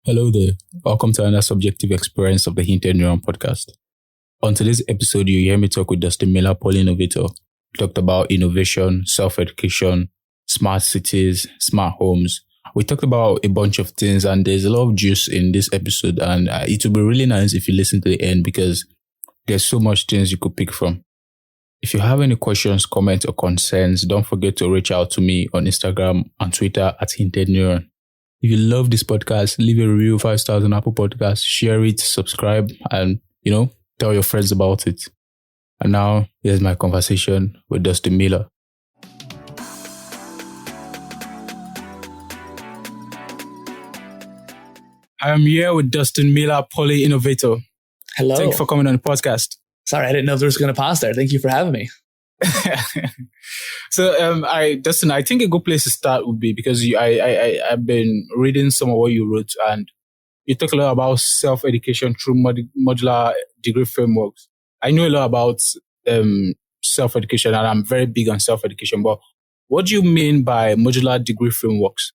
Hello there. Welcome to another subjective experience of the Hinted Neuron podcast. On today's episode, you hear me talk with Dustin Miller Polyinnovator. We talked about innovation, self-education, smart cities, smart homes. We talked about a bunch of things, and there's a lot of juice in this episode, and it will be really nice if you listen to the end because there's so much things you could pick from. If you have any questions, comments, or concerns, don't forget to reach out to me on Instagram and Twitter at Hinted Neuron. If you love this podcast, leave a review, 5 stars on Apple Podcasts, share it, subscribe, and, tell your friends about it. And now, here's my conversation with Dustin Miller. I'm here with Dustin Miller Polyinnovator. Hello. Thank you for coming on the podcast. Sorry, I didn't know there was going to pause there. Thank you for having me. So, Dustin, I think a good place to start would be because I've been reading some of what you wrote, and you talk a lot about self-education through modular degree frameworks. I know a lot about self-education, and I'm very big on self-education. But what do you mean by modular degree frameworks?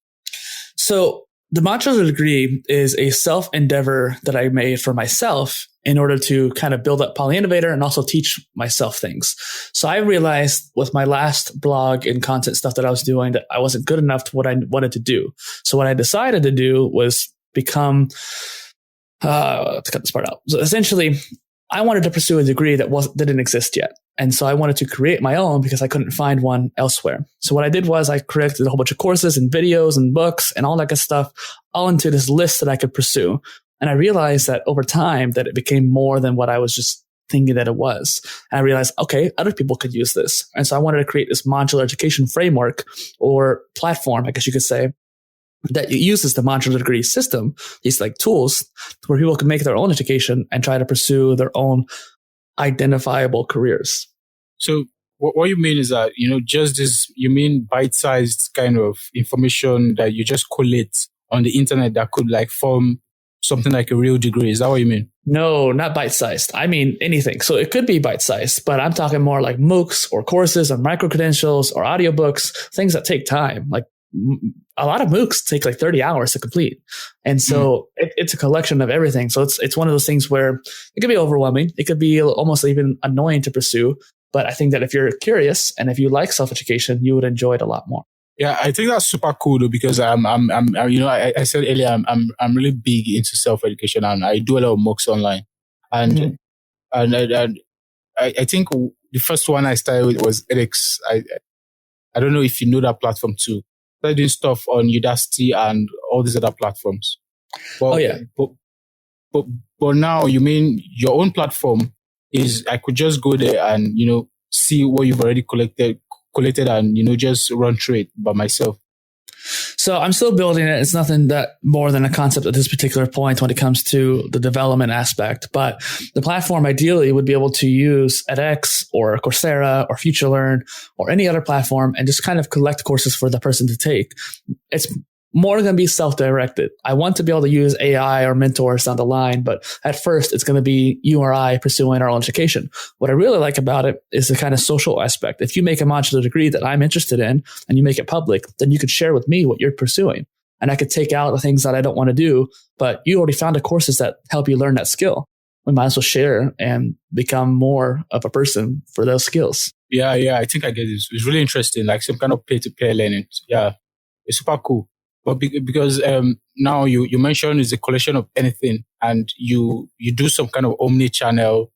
So, the modular degree is a self-endeavor that I made for myself in order to kind of build up Polyinnovator and also teach myself things. So I realized with my last blog and content stuff that I was doing that I wasn't good enough to what I wanted to do. So what I decided to do was become, to cut this part out. So essentially, I wanted to pursue a degree that didn't exist yet. And so I wanted to create my own because I couldn't find one elsewhere. So what I did was I created a whole bunch of courses and videos and books and all that good stuff all into this list that I could pursue. And I realized that over time that it became more than what I was just thinking that it was. And I realized, okay, other people could use this. And so I wanted to create this modular education framework or platform, I guess you could say, that uses the modular degree system, these like tools where people can make their own education and try to pursue their own identifiable careers. So what you mean is that, just this, you mean bite-sized kind of information that you just collate on the internet that could like form something like a real degree. Is that what you mean? No, not bite-sized. I mean anything. So it could be bite-sized, but I'm talking more like MOOCs or courses or micro-credentials or audiobooks, things that take time. Like a lot of MOOCs take like 30 hours to complete. And so it's a collection of everything. So it's one of those things where it could be overwhelming. It could be almost even annoying to pursue. But I think that if you're curious and if you like self-education, you would enjoy it a lot more. Yeah, I think that's super cool though, because I said earlier, I'm really big into self-education, and I do a lot of MOOCs online. And I think the first one I started with was edX. I don't know if you know that platform too. I started doing stuff on Udacity and all these other platforms. But, but now you mean your own platform is I could just go there and, see what you've already collected and, just run through it by myself. So I'm still building it. It's nothing that more than a concept at this particular point when it comes to the development aspect. But the platform ideally would be able to use edX or Coursera or FutureLearn or any other platform and just kind of collect courses for the person to take. It's more going to be self-directed. I want to be able to use AI or mentors down the line, but at first it's going to be you or I pursuing our own education. What I really like about it is the kind of social aspect. If you make a modular degree that I'm interested in and you make it public, then you could share with me what you're pursuing. And I could take out the things that I don't want to do, but you already found the courses that help you learn that skill. We might as well share and become more of a person for those skills. Yeah, I think I get it. It's really interesting, like some kind of peer-to-peer learning. Yeah, it's super cool. But because now you mentioned it's a collection of anything, and you do some kind of omnichannel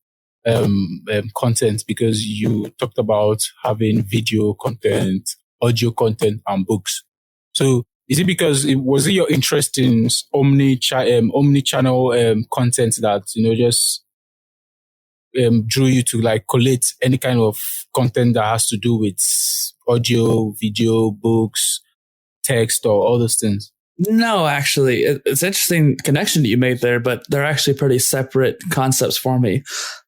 content, because you talked about having video content, audio content, and books. So is it because was it your interest in omnichannel content that just drew you to like collate any kind of content that has to do with audio, video, books, text, or all those things? No, actually, it's an interesting connection that you made there, but they're actually pretty separate concepts for me.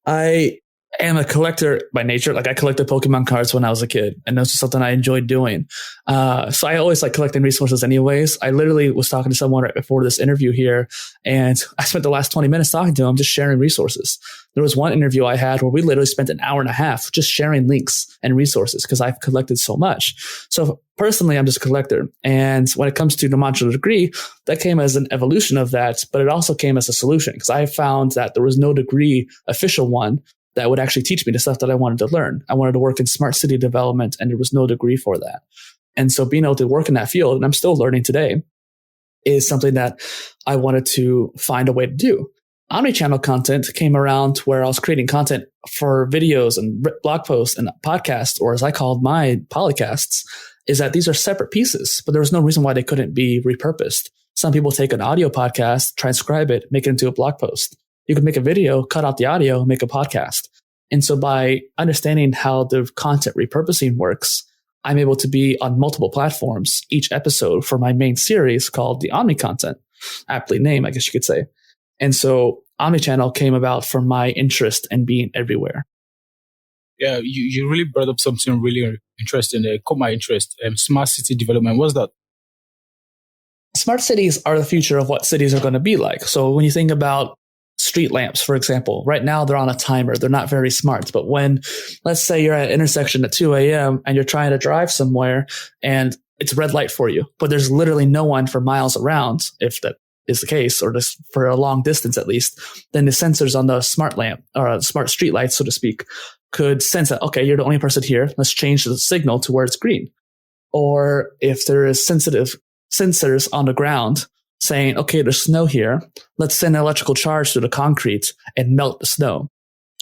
I am a collector by nature. Like I collected Pokemon cards when I was a kid, and that's just something I enjoyed doing. So I always like collecting resources anyways. I literally was talking to someone right before this interview here, and I spent the last 20 minutes talking to him, just sharing resources. There was one interview I had where we literally spent an hour and a half just sharing links and resources because I've collected so much. So personally, I'm just a collector. And when it comes to the modular degree, that came as an evolution of that, but it also came as a solution because I found that there was no degree, official one, that would actually teach me the stuff that I wanted to learn. I wanted to work in smart city development, and there was no degree for that. And so being able to work in that field, and I'm still learning today, is something that I wanted to find a way to do. Omnichannel content came around where I was creating content for videos and blog posts and podcasts, or as I called my polycasts, is that these are separate pieces, but there was no reason why they couldn't be repurposed. Some people take an audio podcast, transcribe it, make it into a blog post. You could make a video, cut out the audio, make a podcast. And so by understanding how the content repurposing works, I'm able to be on multiple platforms each episode for my main series called the Omni Content, aptly named, I guess you could say. And so Omnichannel came about from my interest in being everywhere. Yeah, you really brought up something really interesting. Caught my interest. Smart city development. What's that? Smart cities are the future of what cities are going to be like. So when you think about street lamps, for example, right now they're on a timer. They're not very smart. But when, let's say you're at an intersection at 2 a.m. and you're trying to drive somewhere and it's red light for you, but there's literally no one for miles around, if that is the case, or just for a long distance at least, then the sensors on the smart lamp or smart street lights, so to speak, could sense that, okay, you're the only person here. Let's change the signal to where it's green. Or if there is sensitive sensors on the ground saying, okay, there's snow here, let's send an electrical charge to the concrete and melt the snow.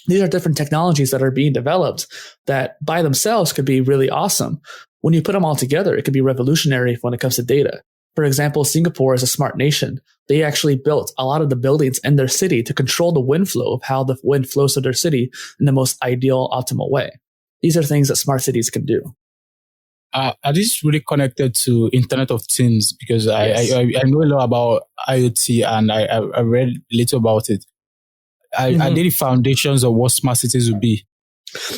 These are different technologies that are being developed that by themselves could be really awesome. When you put them all together, it could be revolutionary when it comes to data. For example, Singapore is a smart nation. They actually built a lot of the buildings in their city to control the wind flow of how the wind flows to their city in the most ideal, optimal way. These are things that smart cities can do. Are these really connected to Internet of Things? Because Yes. I know a lot about IoT and I read a little about it. Are they the foundations of what smart cities will be?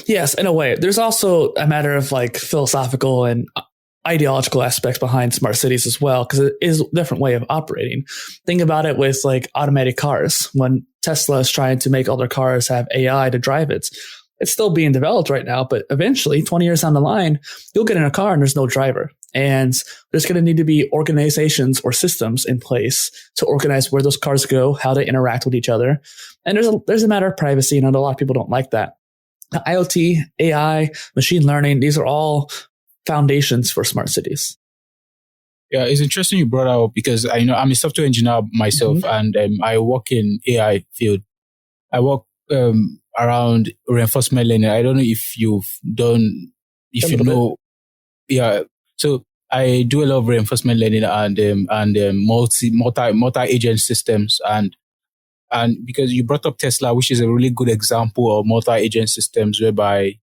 Yes, in a way. There's also a matter of like philosophical and ideological aspects behind smart cities as well, because it is a different way of operating. Think about it with like automated cars. When Tesla is trying to make all their cars have AI to drive it, it's still being developed right now, but eventually 20 years down the line, you'll get in a car and there's no driver. And there's going to need to be organizations or systems in place to organize where those cars go, how they interact with each other. And there's a matter of privacy, and a lot of people don't like that. IoT, AI, machine learning, these are all foundations for smart cities. Yeah, it's interesting you brought that up because I'm a software engineer myself, and I work in AI field. I work around reinforcement learning. I don't know if you know. Yeah, so I do a lot of reinforcement learning and multi-agent systems and because you brought up Tesla, which is a really good example of multi-agent systems whereby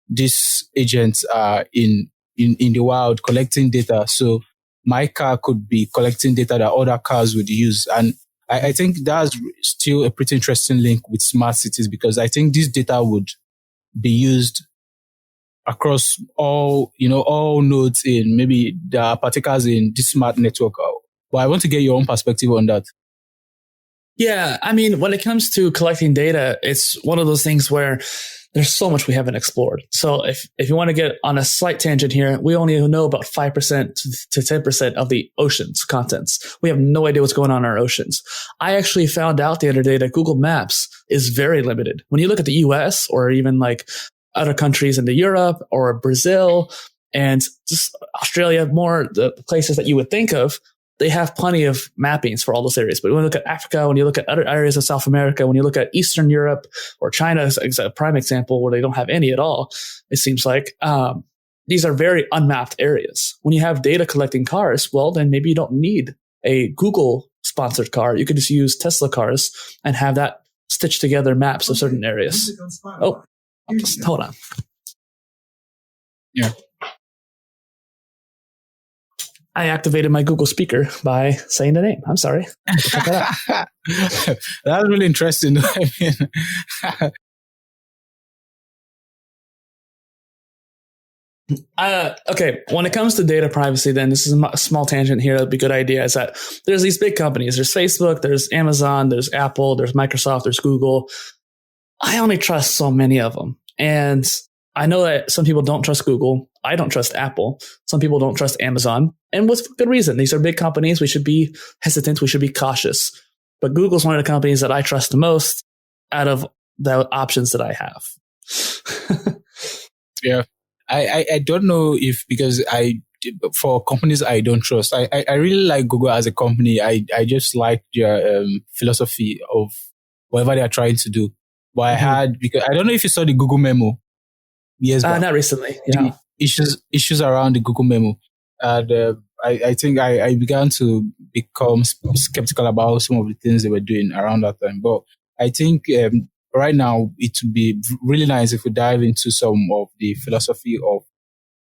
these agents are in the wild collecting data. So my car could be collecting data that other cars would use. And I think that's still a pretty interesting link with smart cities because I think this data would be used across all nodes in maybe there are particles in this smart network. But I want to get your own perspective on that. Yeah, I mean, when it comes to collecting data, it's one of those things where there's so much we haven't explored. So if you want to get on a slight tangent here, we only know about 5% to 10% of the ocean's contents. We have no idea what's going on in our oceans. I actually found out the other day that Google Maps is very limited. When you look at the US or even like other countries in Europe or Brazil and just Australia, more the places that you would think of, they have plenty of mappings for all those areas. But when you look at Africa, when you look at other areas of South America, when you look at Eastern Europe or China is a prime example where they don't have any at all, it seems like these are very unmapped areas. When you have data collecting cars, well, then maybe you don't need a Google sponsored car. You could just use Tesla cars and have that stitched together maps of certain areas. Oh, hold on. Yeah. I activated my Google speaker by saying the name. I'm sorry. Check that out. That's really interesting. I mean, Okay, when it comes to data privacy, then this is a small tangent here. That'd be a good idea. Is that there's these big companies. There's Facebook, there's Amazon, there's Apple, there's Microsoft, there's Google. I only trust so many of them, and I know that some people don't trust Google. I don't trust Apple. Some people don't trust Amazon, and with good reason. These are big companies. We should be hesitant. We should be cautious. But Google's one of the companies that I trust the most out of the options that I have. Yeah. I don't know if, because for companies I don't trust, I really like Google as a company. I just like their philosophy of whatever they are trying to do. But I had, because I don't know if you saw the Google memo. Yes, not recently. Yeah. Issues around the Google memo. And I think I began to become skeptical about some of the things they were doing around that time. But I think right now, it would be really nice if we dive into some of the philosophy of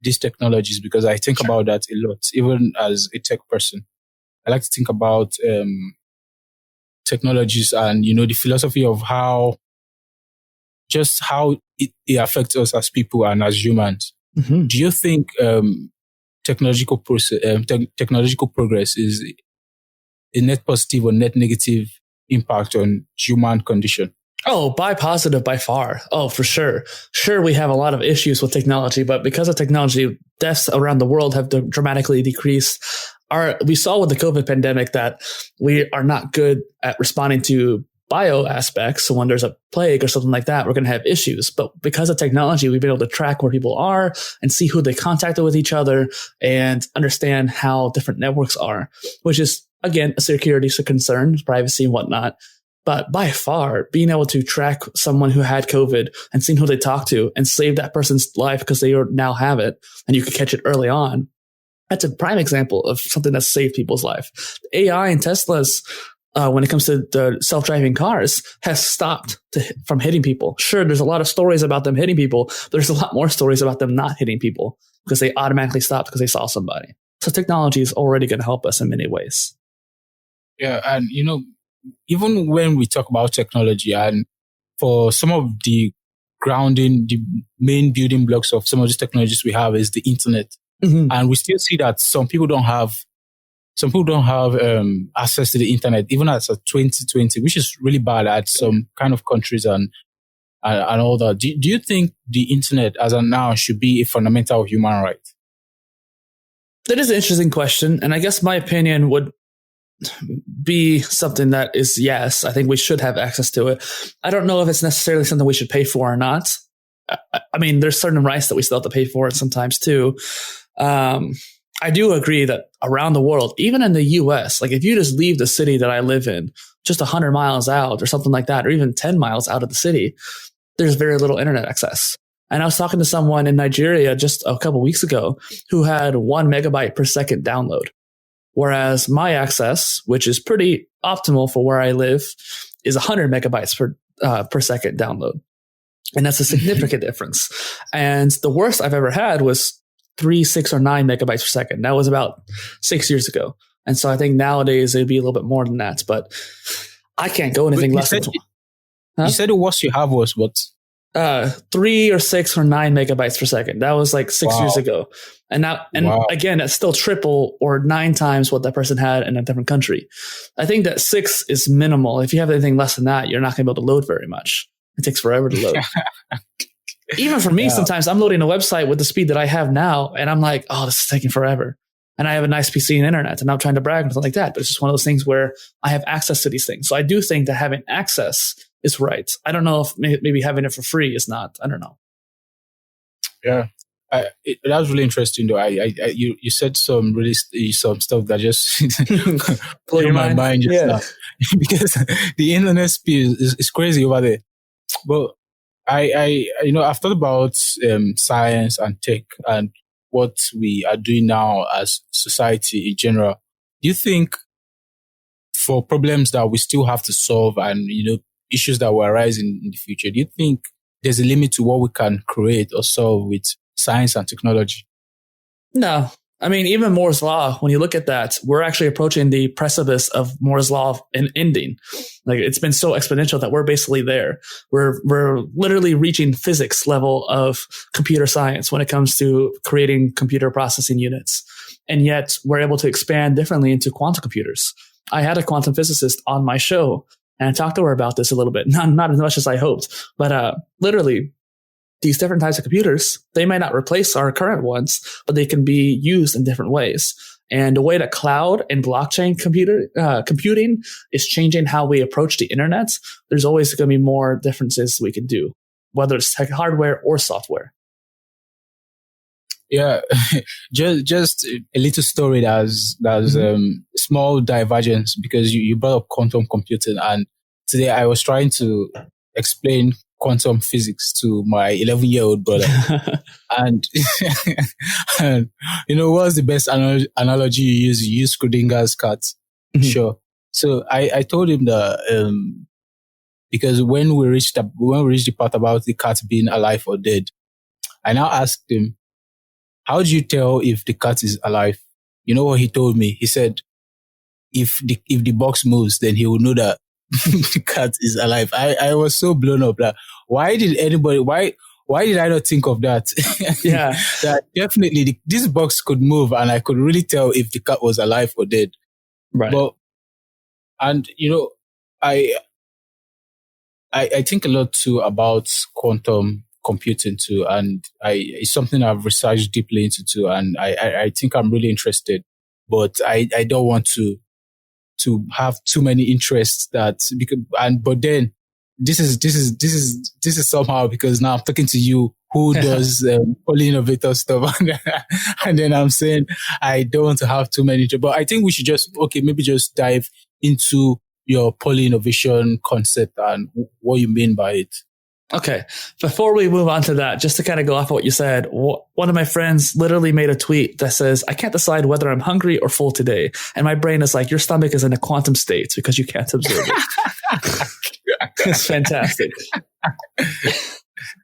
these technologies, because I think about that a lot, even as a tech person. I like to think about technologies and, the philosophy of how it affects us as people and as humans. Mm-hmm. Do you think technological progress is a net positive or net negative impact on human condition? Oh, by positive, by far. Oh, for sure. Sure, we have a lot of issues with technology, but because of technology, deaths around the world have dramatically decreased. We saw with the COVID pandemic that we are not good at responding to bio aspects. So when there's a plague or something like that, we're going to have issues. But because of technology, we've been able to track where people are and see who they contacted with each other and understand how different networks are, which is, again, a security concern, privacy and whatnot. But by far, being able to track someone who had COVID and seeing who they talked to and save that person's life because they now have it and you could catch it early on, that's a prime example of something that saved people's life. AI and Teslas, when it comes to the self-driving cars, has stopped from hitting people. Sure, there's a lot of stories about them hitting people, but there's a lot more stories about them not hitting people because they automatically stopped because they saw somebody. So technology is already going to help us in many ways. Yeah, and even when we talk about technology, and for some of the the main building blocks of some of these technologies we have is the internet. Mm-hmm. And we still see that some people don't have access to the internet, even as of 2020, which is really bad at some kind of countries and all that. Do you think the internet as of now should be a fundamental human right? That is an interesting question. And I guess my opinion would be something that is yes. I think we should have access to it. I don't know if it's necessarily something we should pay for or not. I mean, there's certain rights that we still have to pay for it sometimes too. I do agree that around the world, even in the US, like if you just leave the city that I live in, just 100 miles out or something like that, or even 10 miles out of the city, there's very little internet access. And I was talking to someone in Nigeria just a couple weeks ago who had 1 megabyte per second download. Whereas my access, which is pretty optimal for where I live, is 100 megabytes per second download. And that's a significant difference. And the worst I've ever had was 3, 6, or 9 megabytes per second. That was about 6 years ago. And so I think nowadays it'd be a little bit more than that. But I can't go anything less than... You said the worst you have was what? 3 or 6 or 9 megabytes per second. That was like 6 years ago. And now, again, that's still triple or 9 times what that person had in a different country. I think that 6 is minimal. If you have anything less than that, you're not going to be able to load very much. It takes forever to load. Even for me, sometimes I'm loading a website with the speed that I have now, and I'm like, oh, this is taking forever. And I have a nice PC and internet, and I'm trying to brag or something like that. But it's just one of those things where I have access to these things. So I do think that having access is right. I don't know if maybe having it for free is not. I don't know. Yeah. That was really interesting, though. You said some stuff that just blew my mind just now. Because the internet speed is crazy over there. But I've thought about science and tech and what we are doing now as society in general. Do you think for problems that we still have to solve and issues that will arise in the future, do you think there's a limit to what we can create or solve with science and technology? No, I mean, even Moore's Law, when you look at that, we're actually approaching the precipice of Moore's Law in ending. Like, it's been so exponential that we're basically there. We're literally reaching physics level of computer science when it comes to creating computer processing units. And yet we're able to expand differently into quantum computers. I had a quantum physicist on my show and I talked to her about this a little bit. Not as much as I hoped, but literally, these different types of computers, they might not replace our current ones, but they can be used in different ways. And the way that cloud and blockchain computing is changing how we approach the internet, there's always going to be more differences we can do, whether it's tech hardware or software. Yeah, just a little story that's small divergence, because you brought up quantum computing, and today I was trying to explain quantum physics to my 11-year-old brother. and, and, what's the best analogy you use? You use Schrödinger's cat. Mm-hmm. Sure. So I told him that, because when we reached the part about the cat being alive or dead, I now asked him, how do you tell if the cat is alive? You know what he told me? He said, if the box moves, then he will know that the cat is alive. I was so blown up that why did I not think of that? Yeah. That definitely this box could move and I could really tell if the cat was alive or dead. Right. But, and I think a lot too about quantum computing too, and it's something I've researched deeply into too, and I think I'm really interested, but I don't want to have too many interests but then this is somehow, because now I'm talking to you who does Polyinnovator stuff, and then I'm saying I don't want to have too many, but I think we should maybe just dive into your Polyinnovation concept and what you mean by it. Okay. Before we move on to that, just to kind of go off of what you said, one of my friends literally made a tweet that says, I can't decide whether I'm hungry or full today. And my brain is like, your stomach is in a quantum state because you can't observe it. It's fantastic.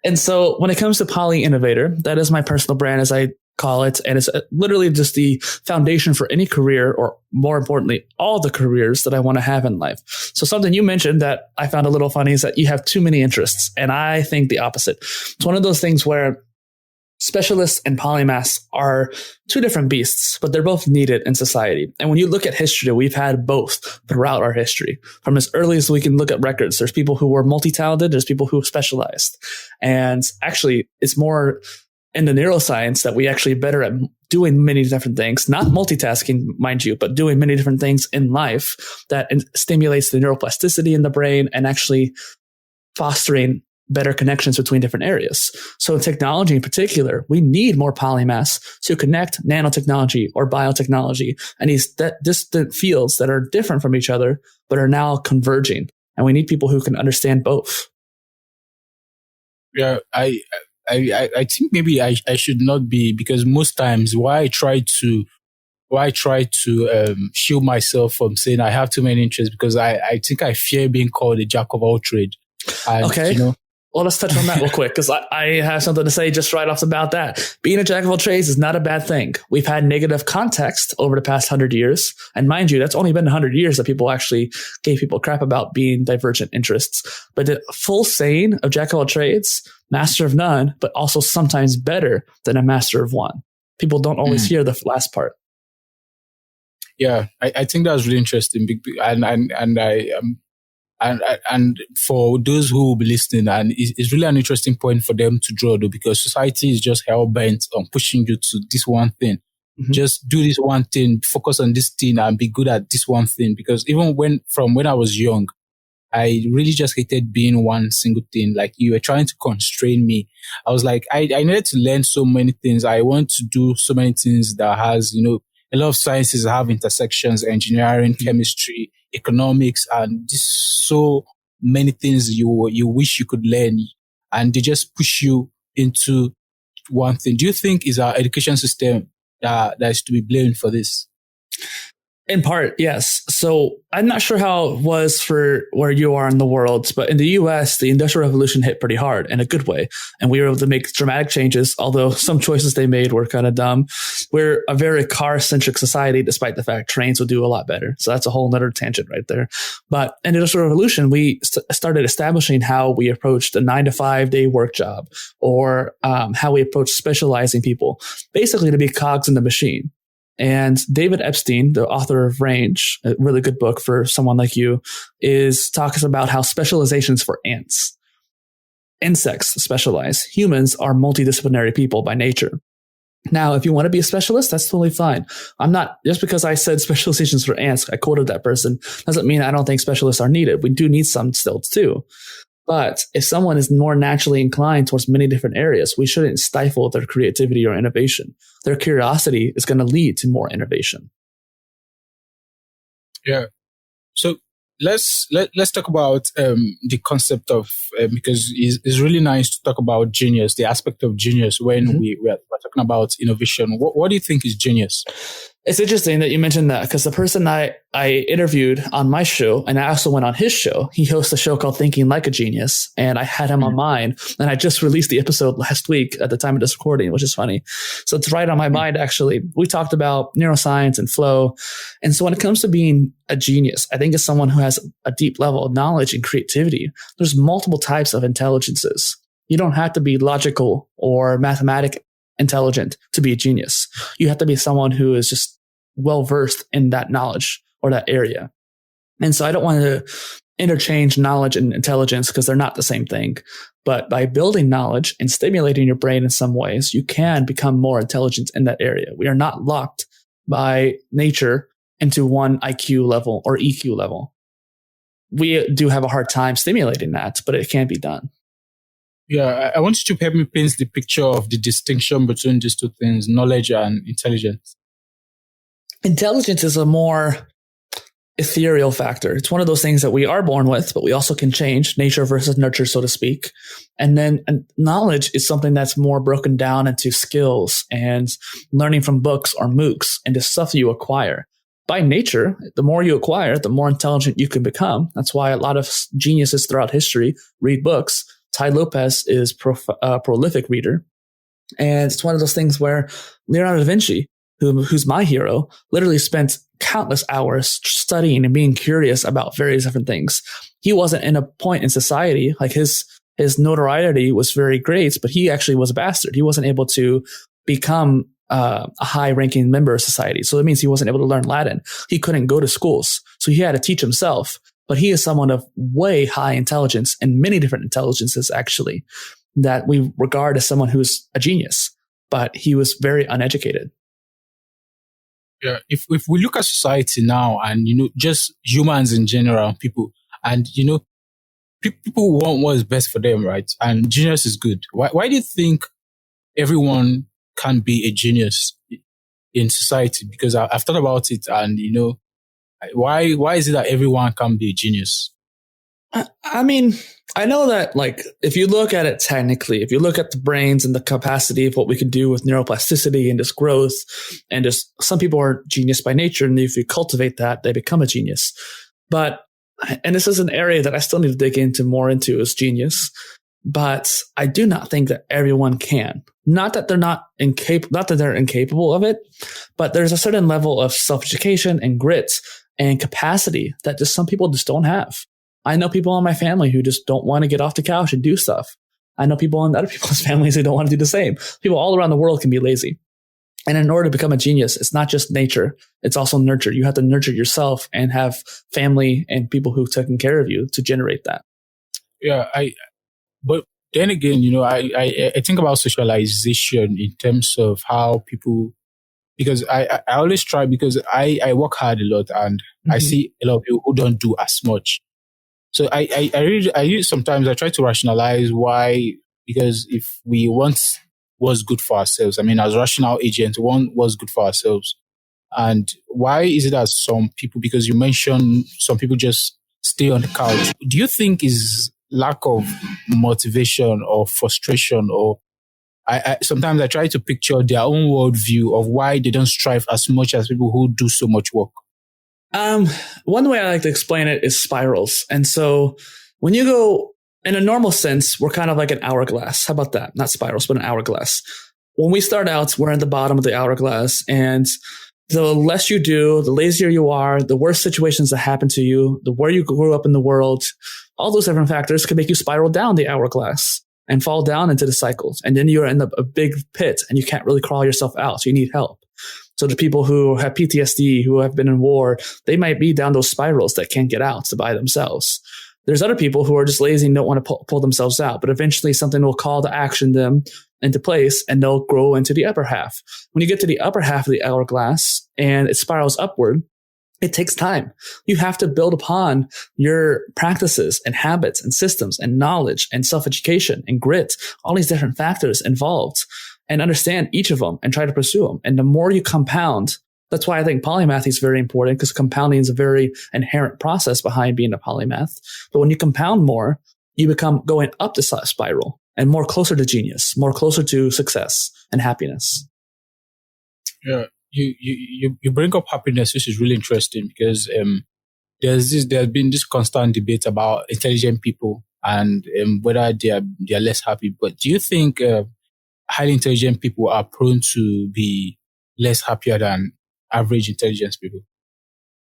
And so when it comes to Polyinnovator, that is my personal brand, as I call it. And it's literally just the foundation for any career, or more importantly, all the careers that I want to have in life. So something you mentioned that I found a little funny is that you have too many interests. And I think the opposite. It's one of those things where specialists and polymaths are two different beasts, but they're both needed in society. And when you look at history, we've had both throughout our history. From as early as we can look at records, there's people who were multi-talented, there's people who specialized. And actually, it's more in the neuroscience that we actually better at doing many different things, not multitasking, mind you, but doing many different things in life that stimulates the neuroplasticity in the brain and actually fostering better connections between different areas. So in technology in particular, we need more polymaths to connect nanotechnology or biotechnology and these distant fields that are different from each other, but are now converging. And we need people who can understand both. Yeah, I think maybe I should not be, because most times why I try to shield myself from saying I have too many interests, because I think I fear being called a jack of all trades. Okay. Well, let's touch on that real quick, because I have something to say just right off about that. Being a jack of all trades is not a bad thing. We've had negative context over the past 100 years. And mind you, that's only been 100 years that people actually gave people crap about being divergent interests. But the full saying of jack of all trades, master of none, but also sometimes better than a master of one. People don't always hear the last part. Yeah, I think that's really interesting. And for those who will be listening, and it's really an interesting point for them to draw, though, because society is just hell bent on pushing you to this one thing. Mm-hmm. Just do this one thing, focus on this thing, and be good at this one thing. Because even when I was young, I really just hated being one single thing. Like, you were trying to constrain me. I was like, I needed to learn so many things. I want to do so many things that has, a lot of sciences have intersections, engineering, chemistry, economics, and just so many things you wish you could learn, and they just push you into one thing. Do you think is our education system that is to be blamed for this? In part, yes. So I'm not sure how it was for where you are in the world, but in the US, the Industrial Revolution hit pretty hard in a good way. And we were able to make dramatic changes, although some choices they made were kind of dumb. We're a very car-centric society, despite the fact trains will do a lot better. So that's a whole nother tangent right there. But in the Industrial Revolution, we started establishing how we approached a 9-to-5 day work job, or how we approach specializing people, basically to be cogs in the machine. And David Epstein, the author of Range, a really good book for someone like you, is talks about how specializations for ants. Insects specialize. Humans are multidisciplinary people by nature. Now, if you want to be a specialist, that's totally fine. I'm not, just because I said specializations for ants, I quoted that person, doesn't mean I don't think specialists are needed. We do need some still too. But if someone is more naturally inclined towards many different areas, we shouldn't stifle their creativity or innovation. Their curiosity is going to lead to more innovation. Yeah. So let's talk about the concept of, because it's really nice to talk about genius, the aspect of genius when we're talking about innovation. What do you think is genius? It's interesting that you mentioned that, because the person I interviewed on my show, and I also went on his show, he hosts a show called Thinking Like a Genius, and I had him on mine, and I just released the episode last week at the time of this recording, which is funny. So it's right on my mind, actually. We talked about neuroscience and flow. And so when it comes to being a genius, I think it's someone who has a deep level of knowledge and creativity. There's multiple types of intelligences. You don't have to be logical or mathematic intelligent to be a genius. You have to be someone who is just well-versed in that knowledge or that area. And so I don't want to interchange knowledge and intelligence, because they're not the same thing. But by building knowledge and stimulating your brain in some ways, you can become more intelligent in that area. We are not locked by nature into one IQ level or EQ level. We do have a hard time stimulating that, but it can be done. Yeah, I want you to help me paint the picture of the distinction between these two things, knowledge and intelligence. Intelligence is a more ethereal factor. It's one of those things that we are born with, but we also can change, nature versus nurture, so to speak. And then knowledge is something that's more broken down into skills and learning from books or MOOCs and the stuff you acquire. By nature, the more you acquire, the more intelligent you can become. That's why a lot of geniuses throughout history read books. Ty Lopez is a prolific reader. And it's one of those things where Leonardo da Vinci, who's my hero, literally spent countless hours studying and being curious about various different things. He wasn't in a point in society, like his notoriety was very great, but he actually was a bastard. He wasn't able to become a high-ranking member of society. So that means he wasn't able to learn Latin. He couldn't go to schools. So he had to teach himself. But he is someone of way high intelligence, and many different intelligences, actually, that we regard as someone who's a genius. But he was very uneducated. Yeah, if we look at society now, and just humans in general, people, and people want what is best for them, right? And genius is good. Why do you think everyone can be a genius in society? Because I've thought about it, and why is it that everyone can be a genius? I mean, I know that, like, if you look at it technically, if you look at the brains and the capacity of what we can do with neuroplasticity and just growth, and just some people are genius by nature, and if you cultivate that, they become a genius. And this is an area that I still need to dig more into is genius. But I do not think that everyone can. Not that they're not they're incapable of it, but there's a certain level of self-education and grit and capacity that just some people just don't have. I know people in my family who just don't want to get off the couch and do stuff. I know people in other people's families who don't want to do the same. People all around the world can be lazy. And in order to become a genius, it's not just nature. It's also nurture. You have to nurture yourself and have family and people who've taken care of you to generate that. Yeah, but then again, I think about socialization in terms of how people, because I always try, because I work hard a lot, and I see a lot of people who don't do as much. So I really sometimes I try to rationalize why, because if we want what's good for ourselves, I mean, as rational agents, want what's good for ourselves. And why is it that some people, because you mentioned some people just stay on the couch, do you think is lack of motivation or frustration, or sometimes I try to picture their own worldview of why they don't strive as much as people who do so much work? Um, One way I like to explain it is spirals. And so when you go in a normal sense, we're kind of like an hourglass. How about that? Not spirals, but an hourglass. When we start out, we're in the bottom of the hourglass, and the less you do, the lazier you are, the worse situations that happen to you, the where you grew up in the world, all those different factors can make you spiral down the hourglass and fall down into the cycles. And then you're in a big pit and you can't really crawl yourself out. So you need help. So the people who have PTSD, who have been in war, they might be down those spirals that can't get out by themselves. There's other people who are just lazy and don't want to pull themselves out, but eventually something will call to action them into place and they'll grow into the upper half. When you get to the upper half of the hourglass and it spirals upward, it takes time. You have to build upon your practices and habits and systems and knowledge and self-education and grit, all these different factors involved, and understand each of them and try to pursue them. And the more you compound, that's why I think polymath is very important, because compounding is a very inherent process behind being a polymath. But when you compound more, you become going up the spiral and more closer to genius, more closer to success and happiness. Yeah, you bring up happiness, which is really interesting because there's been this constant debate about intelligent people and whether they're less happy. But do you think highly intelligent people are prone to be less happier than average intelligence people?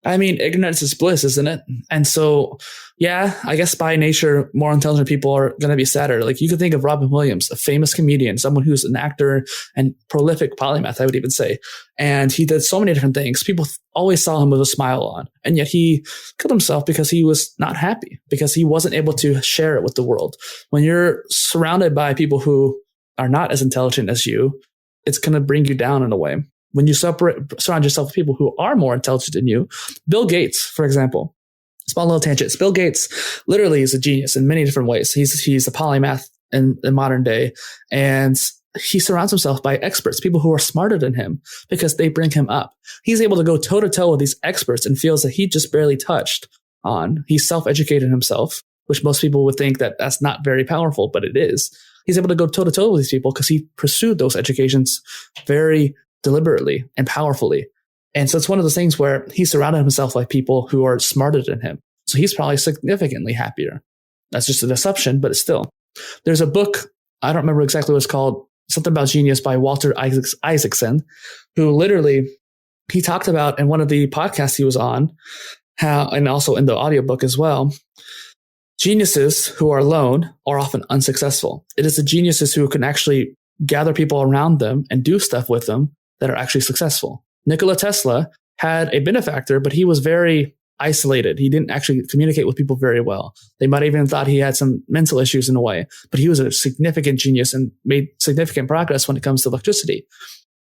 I mean, ignorance is bliss, isn't it? And so, yeah, I guess by nature, more intelligent people are going to be sadder. Like you could think of Robin Williams, a famous comedian, someone who's an actor and prolific polymath, I would even say. And he did so many different things. People always saw him with a smile on. And yet he killed himself because he was not happy, because he wasn't able to share it with the world. When you're surrounded by people who are not as intelligent as you, it's going to bring you down in a way. When you surround yourself with people who are more intelligent than you, Bill Gates, for example, small little tangents. Bill Gates literally is a genius in many different ways. He's a polymath in modern day, and he surrounds himself by experts, people who are smarter than him, because they bring him up. He's able to go toe to toe with these experts and feels that he just barely touched on. He's self-educated himself, which most people would think that that's not very powerful, but it is. He's able to go toe to toe with these people because he pursued those educations very deliberately and powerfully. And so it's one of those things where he surrounded himself by people who are smarter than him. So he's probably significantly happier. That's just an assumption, but it's still. There's a book, I don't remember exactly what it's called, something about genius by Walter Isaacson, who literally, he talked about in one of the podcasts he was on, how, and also in the audiobook as well, geniuses who are alone are often unsuccessful. It is the geniuses who can actually gather people around them and do stuff with them that are actually successful. Nikola Tesla had a benefactor, but he was very isolated. He didn't actually communicate with people very well. They might even thought he had some mental issues in a way, but he was a significant genius and made significant progress when it comes to electricity.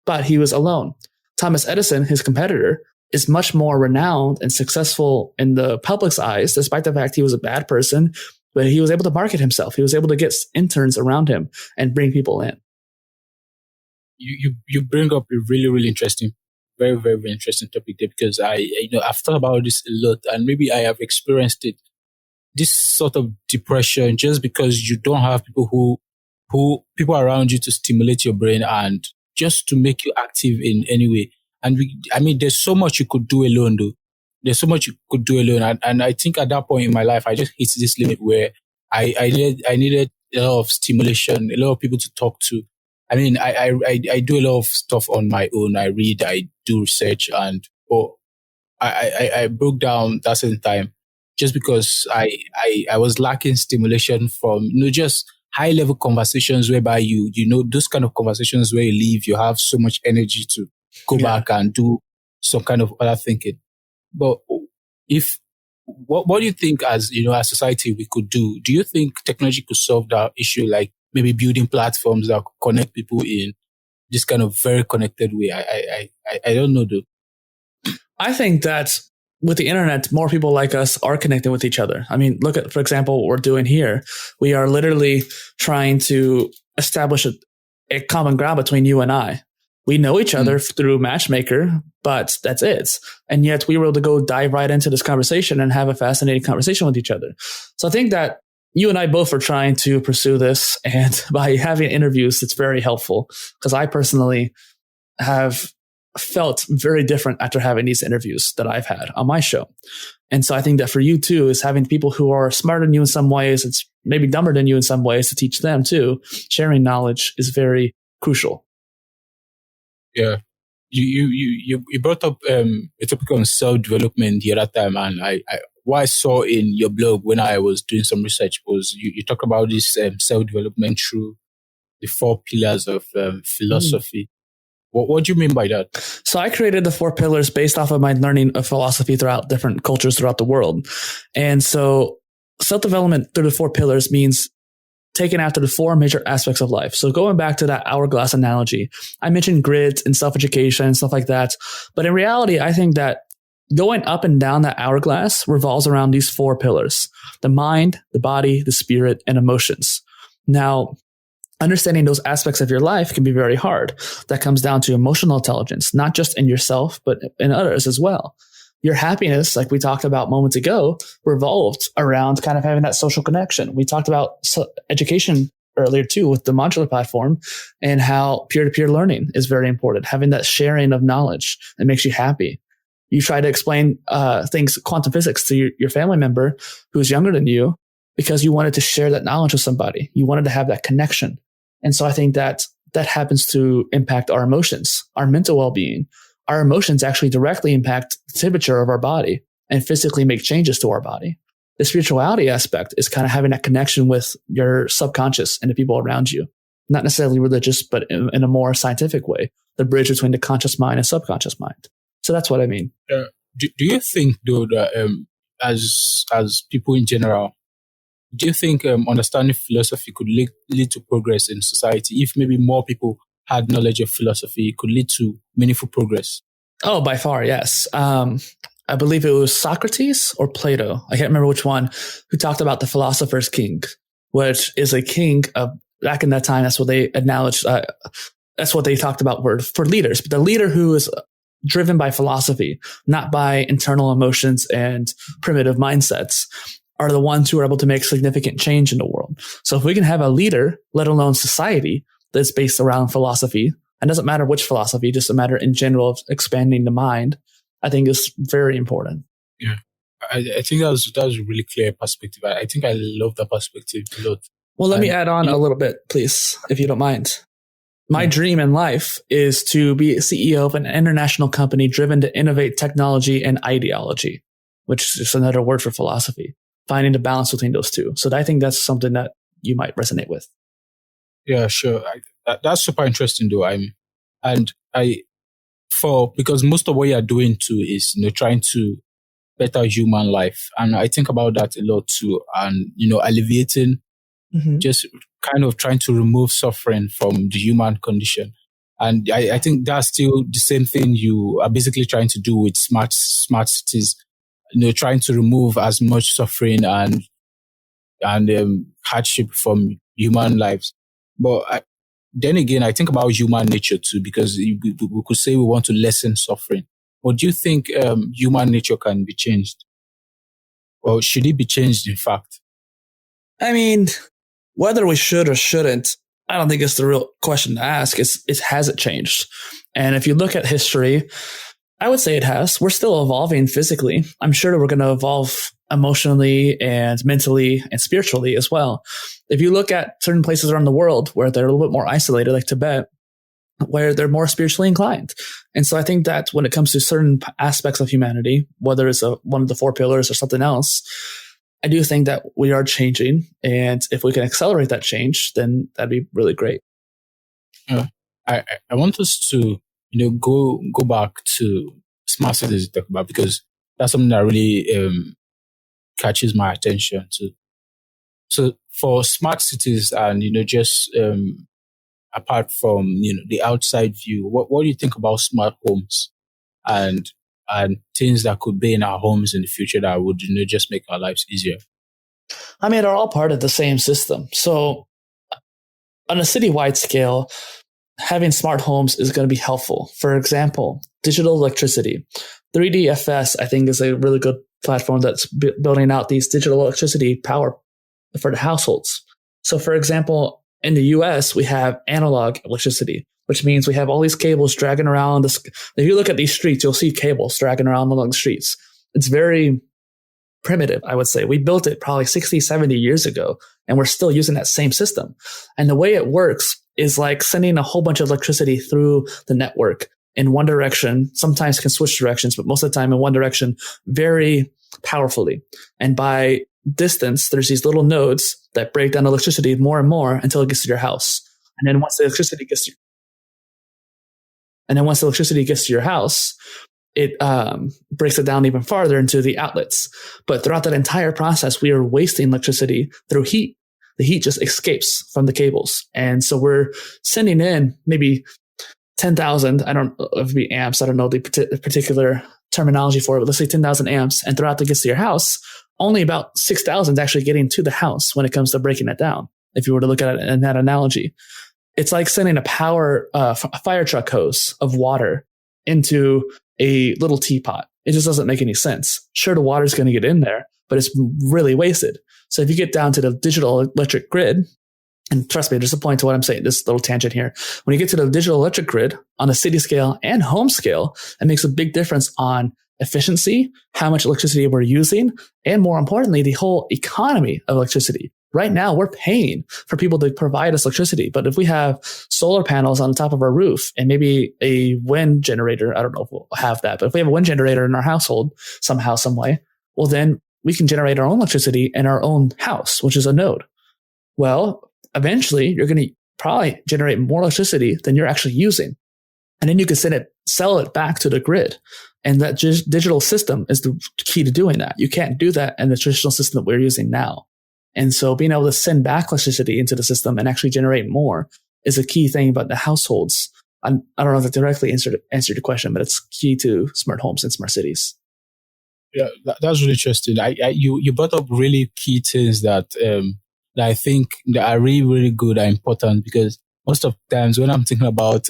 But he was alone. Thomas Edison, his competitor, is much more renowned and successful in the public's eyes, despite the fact he was a bad person, but he was able to market himself. He was able to get interns around him and bring people in. You bring up a really, really interesting, very, very, very interesting topic there, because I've thought about this a lot, and maybe I have experienced it. This sort of depression, just because you don't have people people around you to stimulate your brain and just to make you active in any way. And there's so much you could do alone, though. There's so much you could do alone, and I think at that point in my life, I just hit this limit where I needed a lot of stimulation, a lot of people to talk to. I do a lot of stuff on my own. I read, I do research, and I broke down that certain time just because I was lacking stimulation from just high level conversations whereby you those kind of conversations where you leave, you have so much energy to go back and do some kind of other thinking. But what do you think as society we could do? Do you think technology could solve that issue, like maybe building platforms that connect people in this kind of very connected way? I don't know though. I think that with the internet, more people like us are connecting with each other. I mean, look at, for example, what we're doing here. We are literally trying to establish a common ground between you and I. We know each other through Matchmaker, but that's it. And yet we were able to go dive right into this conversation and have a fascinating conversation with each other. So I think that you and I both are trying to pursue this, and by having interviews, it's very helpful, because I personally have felt very different after having these interviews that I've had on my show. And so I think that for you too, is having people who are smarter than you in some ways, it's maybe dumber than you in some ways, to teach them too. Sharing knowledge is very crucial. Yeah. You brought up a topic on self-development the other time, and what I saw in your blog when I was doing some research was you talk about this self-development through the 4 pillars of philosophy. What do you mean by that? So I created the 4 pillars based off of my learning of philosophy throughout different cultures throughout the world. And so self-development through the 4 pillars means taken after the 4 major aspects of life. So going back to that hourglass analogy, I mentioned grids and self-education and stuff like that. But in reality, I think that going up and down that hourglass revolves around these 4 pillars: the mind, the body, the spirit, and emotions. Now, understanding those aspects of your life can be very hard. That comes down to emotional intelligence, not just in yourself, but in others as well. Your happiness, like we talked about moments ago, revolved around kind of having that social connection. We talked about education earlier too with the modular platform, and how peer-to-peer learning is very important. Having that sharing of knowledge that makes you happy. You try to explain things, quantum physics, to your family member who's younger than you, because you wanted to share that knowledge with somebody. You wanted to have that connection. And so I think that happens to impact our emotions, our mental well-being. Our emotions actually directly impact the temperature of our body and physically make changes to our body. The spirituality aspect is kind of having that connection with your subconscious and the people around you, not necessarily religious, but in a more scientific way, the bridge between the conscious mind and subconscious mind. So that's what I mean. Do you think, though, that as people in general, do you think understanding philosophy could lead to progress in society? If maybe more people had knowledge of philosophy, it could lead to meaningful progress? Oh, by far, yes. I believe it was Socrates or Plato, I can't remember which one, who talked about the philosopher's king, which is a king of, back in that time, that's what they acknowledged. That's what they talked about for leaders. But the leader who is driven by philosophy, not by internal emotions and primitive mindsets, are the ones who are able to make significant change in the world. So if we can have a leader, let alone society, that's based around philosophy, and doesn't matter which philosophy, just a matter in general of expanding the mind, I think is very important. Yeah, I think that was a really clear perspective. I think I love that perspective a lot. Well, let me add on a little bit, please, if you don't mind. My dream in life is to be a CEO of an international company driven to innovate technology and ideology, which is just another word for philosophy, finding the balance between those two. So I think that's something that you might resonate with. Yeah, sure. That's super interesting, though. Because most of what you're doing too is, trying to better human life, and I think about that a lot too, and alleviating, just kind of trying to remove suffering from the human condition. And I think that's still the same thing you are basically trying to do with smart cities, trying to remove as much suffering and hardship from human lives. But then again, I think about human nature too, because we could say we want to lessen suffering. But do you think human nature can be changed? Or should it be changed, in fact? I mean, whether we should or shouldn't, I don't think it's the real question to ask. Has it changed? And if you look at history, I would say it has. We're still evolving physically. I'm sure that we're going to evolve emotionally and mentally and spiritually as well. If you look at certain places around the world where they're a little bit more isolated, like Tibet, where they're more spiritually inclined. And so I think that when it comes to certain aspects of humanity, whether it's one of the 4 pillars or something else, I do think that we are changing. And if we can accelerate that change, then that'd be really great. I want us to go back to smart cities you talk about, because that's something that really catches my attention too. So for smart cities and just apart from the outside view, what do you think about smart homes and things that could be in our homes in the future that would just make our lives easier? I mean, they're all part of the same system. So on a citywide scale, having smart homes is going to be helpful. For example, digital electricity. 3DFS, I think, is a really good platform that's building out these digital electricity power for the households. So for example, in the US, we have analog electricity. which means we have all these cables dragging around. If you look at these streets, you'll see cables dragging around along the streets. It's very primitive, I would say. We built it probably 60, 70 years ago, and we're still using that same system. And the way it works is like sending a whole bunch of electricity through the network in one direction. Sometimes can switch directions, but most of the time in one direction very powerfully. And by distance, there's these little nodes that break down electricity more and more until it gets to your house. And then once the electricity gets to your house, it breaks it down even farther into the outlets. But throughout that entire process, we are wasting electricity through heat. The heat just escapes from the cables. And so we're sending in maybe 10,000, I don't know if it'd be amps, I don't know the particular terminology for it, but let's say 10,000 amps. And throughout it gets to your house, only about 6,000 is actually getting to the house when it comes to breaking it down. If you were to look at it in that analogy, it's like sending a fire truck hose of water into a little teapot. It just doesn't make any sense. Sure, the water is going to get in there, but it's really wasted. So if you get down to the digital electric grid, and trust me, there's a point to what I'm saying, this little tangent here. When you get to the digital electric grid on a city scale and home scale, it makes a big difference on efficiency, how much electricity we're using, and more importantly, the whole economy of electricity. Right now, we're paying for people to provide us electricity. But if we have solar panels on the top of our roof and maybe a wind generator, I don't know if we'll have that, but if we have a wind generator in our household somehow, some way, well, then we can generate our own electricity in our own house, which is a node. Well, eventually, you're going to probably generate more electricity than you're actually using. And then you can sell it back to the grid. And that digital system is the key to doing that. You can't do that in the traditional system that we're using now. And so being able to send back electricity into the system and actually generate more is a key thing about the households. I don't know if that directly answered your question, but it's key to smart homes and smart cities. Yeah, that's really interesting. You brought up really key things that I think that are really, really good and important, because most of the times when I'm thinking about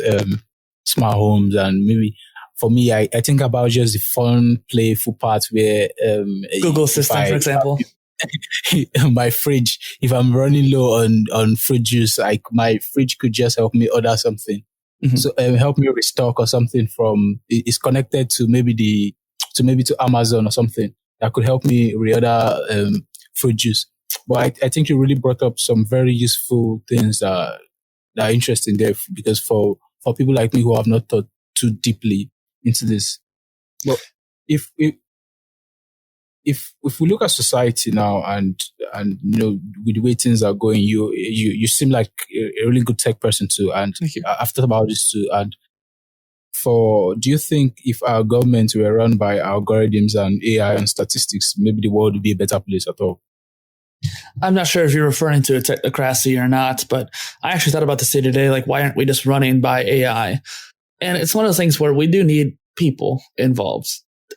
smart homes, and maybe for me, I think about just the fun, playful part where Google Assistant, for example. My fridge, if I'm running low on fruit juice, like my fridge could just help me order something. Mm-hmm. So help me restock or something it's connected to maybe to Amazon or something that could help me reorder fruit juice. But I think you really brought up some very useful things that are interesting there, because for people like me who have not thought too deeply into this. But if we look at society now and with the way things are going, you seem like a really good tech person too, and I've thought about this too. And do you think if our government were run by algorithms and AI and statistics, maybe the world would be a better place at all? I'm not sure if you're referring to a technocracy or not, but I actually thought about this today. Like, why aren't we just running by AI? And it's one of those things where we do need people involved.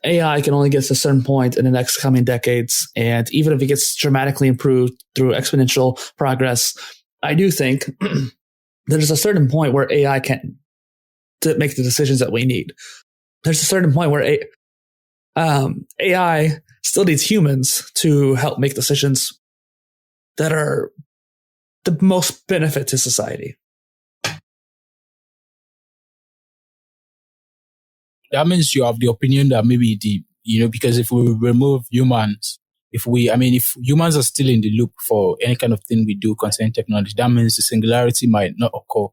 AI can only get to a certain point in the next coming decades. And even if it gets dramatically improved through exponential progress, I do think there's a certain point where AI can't make the decisions that we need. There's a certain point where AI still needs humans to help make decisions that are the most benefit to society. That means you have the opinion that maybe because if we remove humans, if humans are still in the loop for any kind of thing we do concerning technology, that means the singularity might not occur.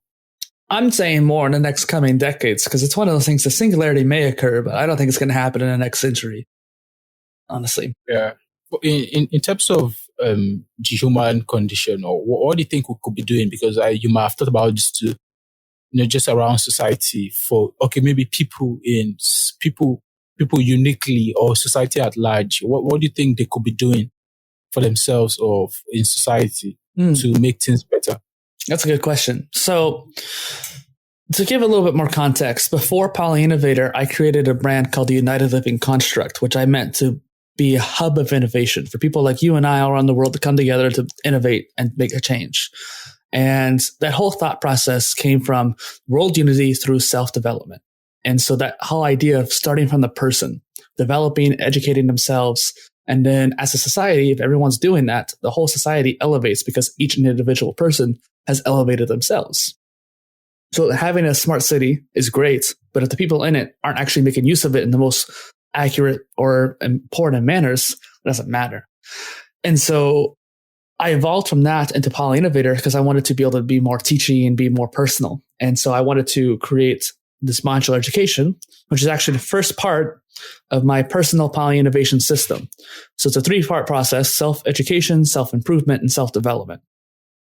I'm saying more in the next coming decades, because it's one of those things, the singularity may occur, but I don't think it's going to happen in the next century, honestly. Yeah. In terms of the human condition, or what do you think we could be doing? Because you might have thought about this too, just around society maybe people uniquely, or society at large. What do you think they could be doing for themselves or in society to make things better? That's a good question. So to give a little bit more context, before Polyinnovator, I created a brand called the United Living Construct, which I meant to be a hub of innovation for people like you and I all around the world to come together to innovate and make a change. And that whole thought process came from world unity through self-development. And so that whole idea of starting from the person, developing, educating themselves, and then as a society, if everyone's doing that, the whole society elevates because each individual person has elevated themselves. So having a smart city is great, but if the people in it aren't actually making use of it in the most accurate or important manners, it doesn't matter. And so I evolved from that into Polyinnovator because I wanted to be able to be more teachy and be more personal. And so I wanted to create this modular education, which is actually the first part of my personal Polyinnovation system. So it's a 3-part process: self-education, self-improvement, and self-development,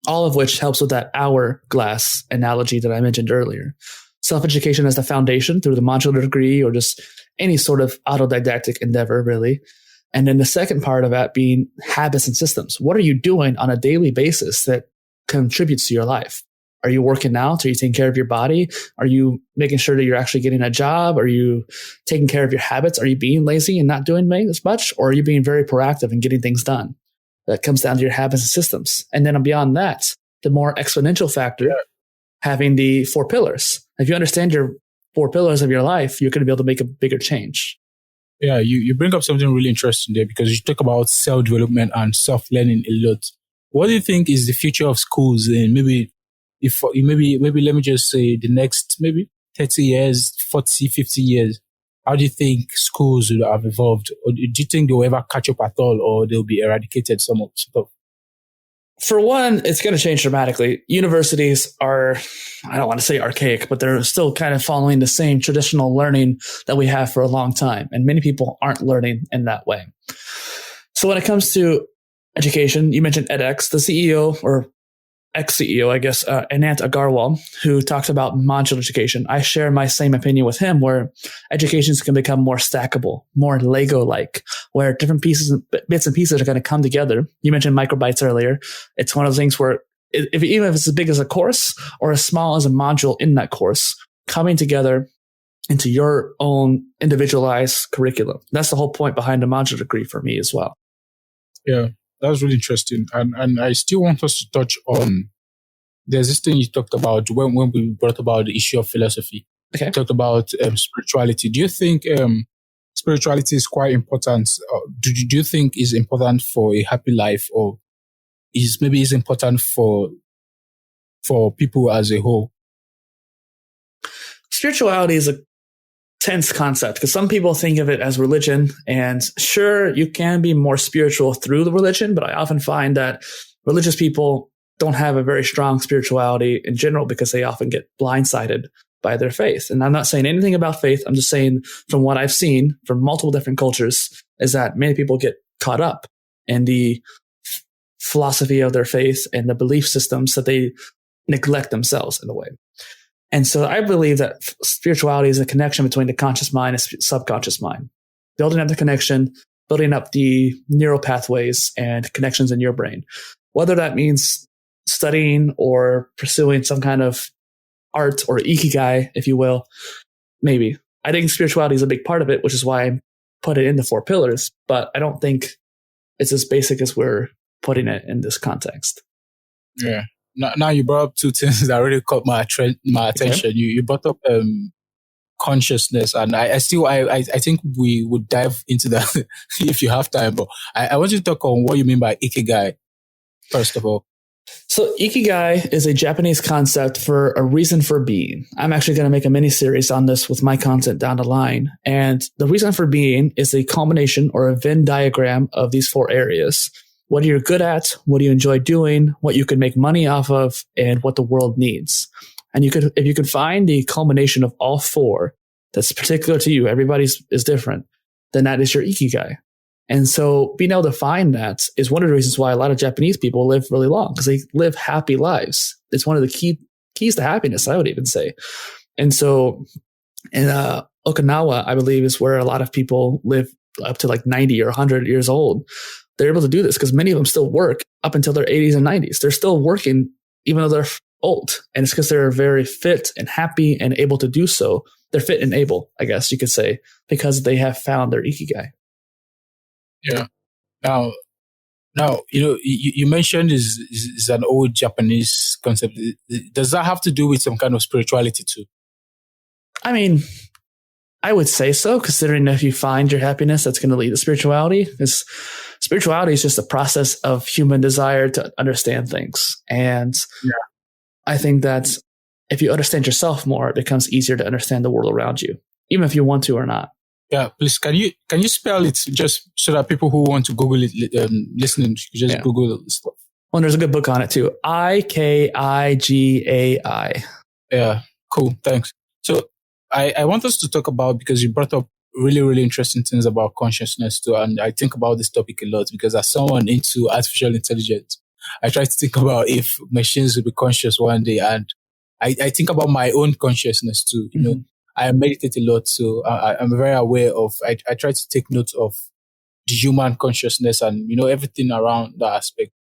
all of which helps with that hourglass analogy that I mentioned earlier. Self-education as the foundation through the modular degree or just any sort of autodidactic endeavor, really. And then the second part of that being habits and systems. What are you doing on a daily basis that contributes to your life? Are you working out? Are you taking care of your body? Are you making sure that you're actually getting a job? Are you taking care of your habits? Are you being lazy and not doing as much? Or are you being very proactive and getting things done? That comes down to your habits and systems. And then beyond that, the more exponential factor, having the 4 pillars. If you understand your 4 pillars of your life, you're going to be able to make a bigger change. Yeah, you bring up something really interesting there because you talk about self-development and self-learning a lot. What do you think is the future of schools? And maybe let me just say the next maybe 30 years, 40, 50 years. How do you think schools will have evolved? Or do you think they'll ever catch up at all, or they'll be eradicated some of stuff? For one, it's going to change dramatically. Universities are, I don't want to say archaic, but they're still kind of following the same traditional learning that we have for a long time. And many people aren't learning in that way. So when it comes to education, you mentioned edX, the CEO or ex-CEO, I guess, Anant Agarwal, who talked about modular education. I share my same opinion with him, where educations can become more stackable, more Lego-like, where different bits and pieces are going to come together. You mentioned microbytes earlier. It's one of those things where even if it's as big as a course or as small as a module in that course, coming together into your own individualized curriculum. That's the whole point behind a modular degree for me as well. Yeah. That was really interesting. And I still want us to touch on, there's this thing you talked about when we brought about the issue of philosophy. Okay. You talked about spirituality. Do you think spirituality is quite important? Do you think is important for a happy life, or is important for people as a whole? Spirituality is a tense concept because some people think of it as religion, and sure, you can be more spiritual through the religion, but I often find that religious people don't have a very strong spirituality in general because they often get blindsided by their faith. And I'm not saying anything about faith. I'm just saying from what I've seen from multiple different cultures is that many people get caught up in the philosophy of their faith and the belief systems that they neglect themselves in a way. And so I believe that spirituality is a connection between the conscious mind and subconscious mind, building up the connection, building up the neural pathways and connections in your brain, whether that means studying or pursuing some kind of art or ikigai, if you will, maybe. I think spirituality is a big part of it, which is why I put it in the 4 pillars, but I don't think it's as basic as we're putting it in this context. Yeah. Now you brought up 2 things that really caught my attention. Okay. You brought up consciousness, and I think we would dive into that if you have time. But I want you to talk on what you mean by ikigai, first of all. So ikigai is a Japanese concept for a reason for being. I'm actually going to make a mini series on this with my content down the line. And the reason for being is a culmination or a Venn diagram of these 4 areas. What you're good at, what you enjoy doing, what you can make money off of, and what the world needs. And if you could find the culmination of all 4 that's particular to you, everybody's is different, then that is your ikigai. And so being able to find that is one of the reasons why a lot of Japanese people live really long, because they live happy lives. It's one of the keys to happiness, I would even say. And so in Okinawa, I believe, is where a lot of people live up to like 90 or 100 years old. They're able to do this because many of them still work up until their 80s and 90s. They're still working even though they're old. And it's because they're very fit and happy and able to do so. They're fit and able, I guess you could say, because they have found their ikigai. Yeah. Now, you mentioned is an old Japanese concept. Does that have to do with some kind of spirituality too? I mean, I would say so, considering if you find your happiness, that's going to lead to spirituality. Because spirituality is just a process of human desire to understand things. And I think that if you understand yourself more, it becomes easier to understand the world around you, even if you want to or not. Yeah, please, can you spell it just so that people who want to Google it, listening, just Google stuff. Well, there's a good book on it too. Ikigai. Yeah, cool. Thanks. So I want us to talk about, because you brought up really, really interesting things about consciousness too. And I think about this topic a lot because as someone into artificial intelligence, I try to think about if machines will be conscious one day. And I think about my own consciousness too. You know, I meditate a lot, so I'm very aware of, I try to take note of the human consciousness and, everything around that aspect.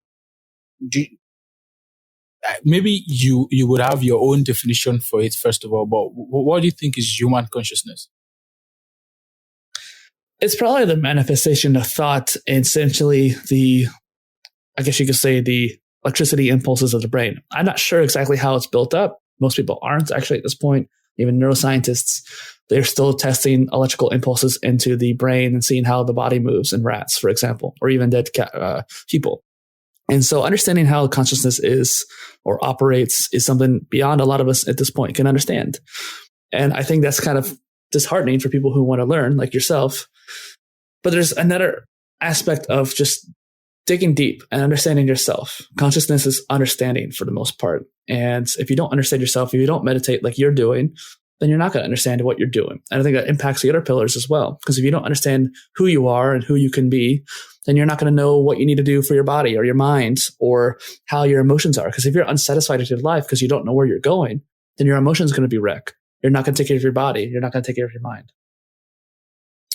Maybe you would have your own definition for it, first of all, but what do you think is human consciousness? It's probably the manifestation of thought, essentially I guess you could say the electricity impulses of the brain. I'm not sure exactly how it's built up. Most people aren't actually at this point. Even neuroscientists, they're still testing electrical impulses into the brain and seeing how the body moves in rats, for example, or even dead people. And so understanding how consciousness is or operates is something beyond a lot of us at this point can understand. And I think that's kind of disheartening for people who want to learn, like yourself. But there's another aspect of just digging deep and understanding yourself. Consciousness is understanding for the most part. And if you don't understand yourself, if you don't meditate like you're doing, then you're not going to understand what you're doing. And I think that impacts the other pillars as well. Because if you don't understand who you are and who you can be, then you're not going to know what you need to do for your body or your mind or how your emotions are. Because if you're unsatisfied with your life because you don't know where you're going, then your emotions are going to be wrecked. You're not going to take care of your body. You're not going to take care of your mind.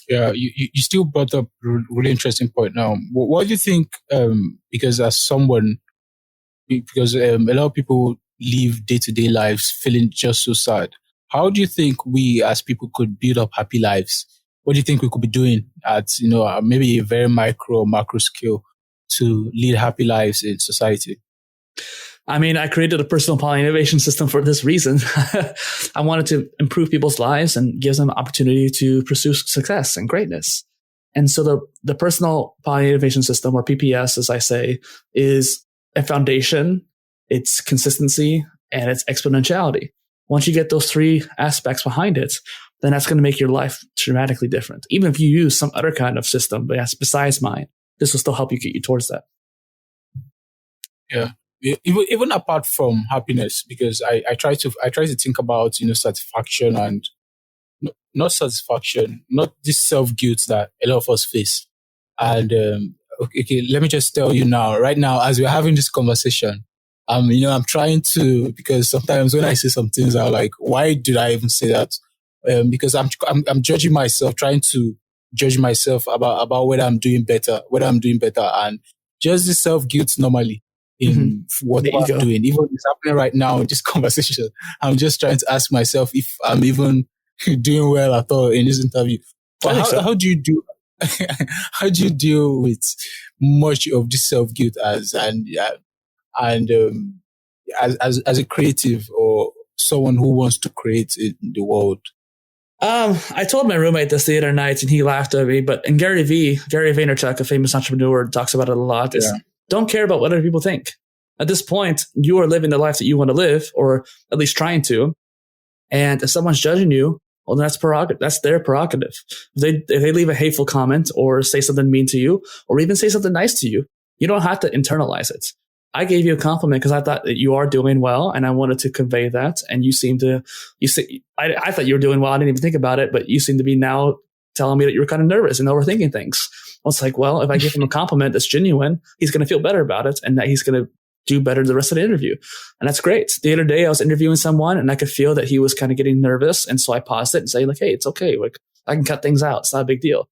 Yeah, you still brought up a really interesting point now. What do you think, because a lot of people live day-to-day lives feeling just so sad. How do you think we as people could build up happy lives? What do you think we could be doing at, maybe a very micro or macro scale to lead happy lives in society? I mean, I created a personal Polyinnovation system for this reason. I wanted to improve people's lives and give them an opportunity to pursue success and greatness. And so the personal Polyinnovation system, or PPS, as I say, is a foundation, it's consistency, and it's exponentiality. Once you get those three aspects behind it, then that's going to make your life dramatically different. Even if you use some other kind of system besides mine, this will still help you get you towards that. Yeah. Even apart from happiness, because I try to think about, satisfaction and not satisfaction, not this self-guilt that a lot of us face. And, okay, let me just tell you now, right now, as we're having this conversation, I'm trying to, because sometimes when I say some things, I'm like, why did I even say that? Because I'm judging myself, trying to judge myself about whether I'm doing better, and just the self-guilt normally in whatever I'm doing. Even it's happening right now in this conversation, I'm just trying to ask myself if I'm even doing well at all in this interview. But how do you do? How do you deal with much of this self-guilt as a creative or someone who wants to create in the world? I told my roommate this the other night and he laughed at me, but in Gary Vaynerchuk, a famous entrepreneur, talks about it a lot, is don't care about what other people think. At this point, you are living the life that you want to live, or at least trying to. And if someone's judging you, well, that's their prerogative. If they leave a hateful comment or say something mean to you, or even say something nice to you, you don't have to internalize it. I gave you a compliment because I thought that you are doing well, and I wanted to convey that. And I thought you were doing well. I didn't even think about it, but you seem to be now telling me that you were kind of nervous and overthinking things. I was like, well, if I give him a compliment that's genuine, he's going to feel better about it, and that he's going to do better the rest of the interview. And that's great. The other day I was interviewing someone and I could feel that he was kind of getting nervous. And so I paused it and say, like, hey, it's okay. Like, I can cut things out. It's not a big deal.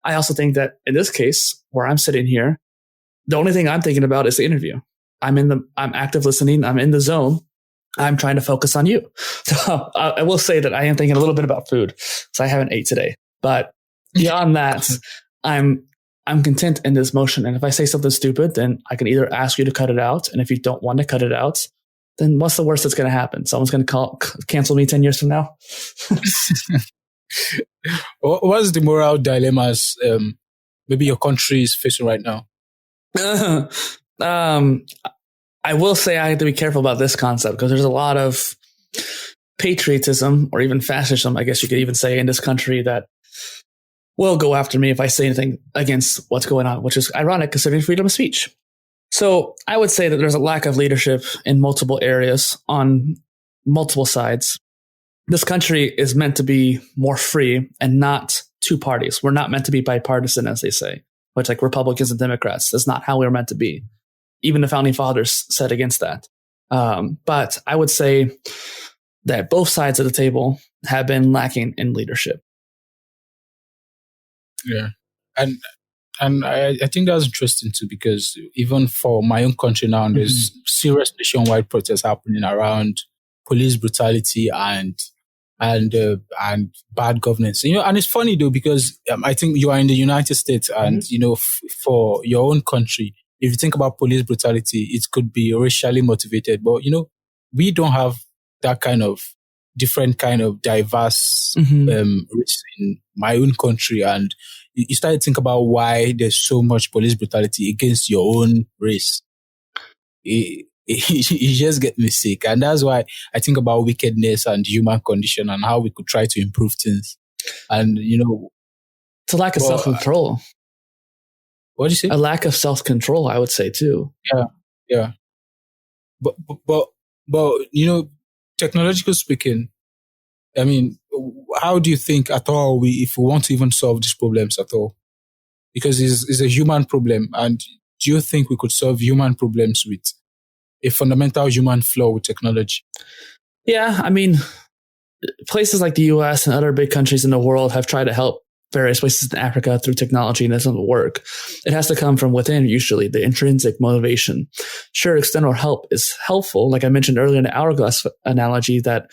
I also think that in this case, where I'm sitting here, the only thing I'm thinking about is the interview. I'm active listening. I'm in the zone. I'm trying to focus on you. So I will say that I am thinking a little bit about food, so I haven't ate today. But beyond that, I'm content in this motion. And if I say something stupid, then I can either ask you to cut it out. And if you don't want to cut it out, then what's the worst that's going to happen? Someone's going to cancel me 10 years from now. What's the moral dilemmas maybe your country is facing right now? I will say I have to be careful about this concept because there's a lot of patriotism or even fascism, I guess you could even say, in this country that will go after me if I say anything against what's going on, which is ironic considering freedom of speech. So I would say that there's a lack of leadership in multiple areas on multiple sides. This country is meant to be more free and not two parties. We're not meant to be bipartisan, as they say, which like Republicans and Democrats. That's not how we're meant to be. Even the founding fathers said against that. But I would say that both sides of the table have been lacking in leadership. Yeah. And I think that's interesting too, because even for my own country now, there's serious nationwide protests happening around police brutality and bad governance. And it's funny though, because I think you are in the United States and, for your own country, if you think about police brutality, it could be racially motivated, but, we don't have that kind of different kind of diverse race in my own country. And you start to think about why there's so much police brutality against your own race. You just get me sick. And that's why I think about wickedness and human condition and how we could try to improve things. And, it's a lack of self-control. What do you say? A lack of self-control, I would say too. Yeah. But technological speaking, I mean, how do you think at all if we want to even solve these problems at all? Because it's a human problem. And do you think we could solve human problems with a fundamental human flaw with technology? Yeah, I mean, places like the US and other big countries in the world have tried to help various places in Africa through technology, and it doesn't work. It has to come from within, usually, the intrinsic motivation. Sure, external help is helpful. Like I mentioned earlier in the hourglass analogy, that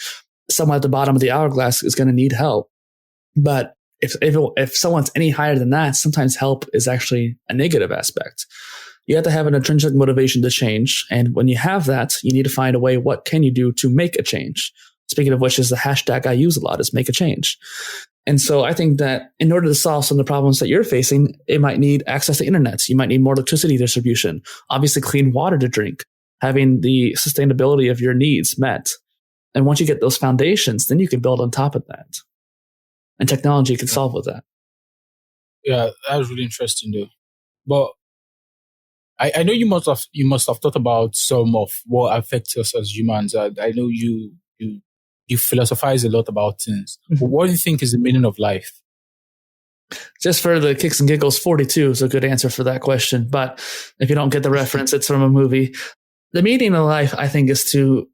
someone at the bottom of the hourglass is going to need help. But if someone's any higher than that, sometimes help is actually a negative aspect. You have to have an intrinsic motivation to change. And when you have that, you need to find a way, what can you do to make a change? Speaking of which, is the hashtag I use a lot, is make a change. And so I think that in order to solve some of the problems that you're facing, it might need access to internet. You might need more electricity distribution, obviously clean water to drink, having the sustainability of your needs met. And once you get those foundations, then you can build on top of that. And technology can solve with that. Yeah, that was really interesting though. But I know you must have thought about some of what affects us as humans. I know you philosophize a lot about things. But what do you think is the meaning of life? Just for the kicks and giggles, 42 is a good answer for that question. But if you don't get the reference, it's from a movie. The meaning of life, I think, is to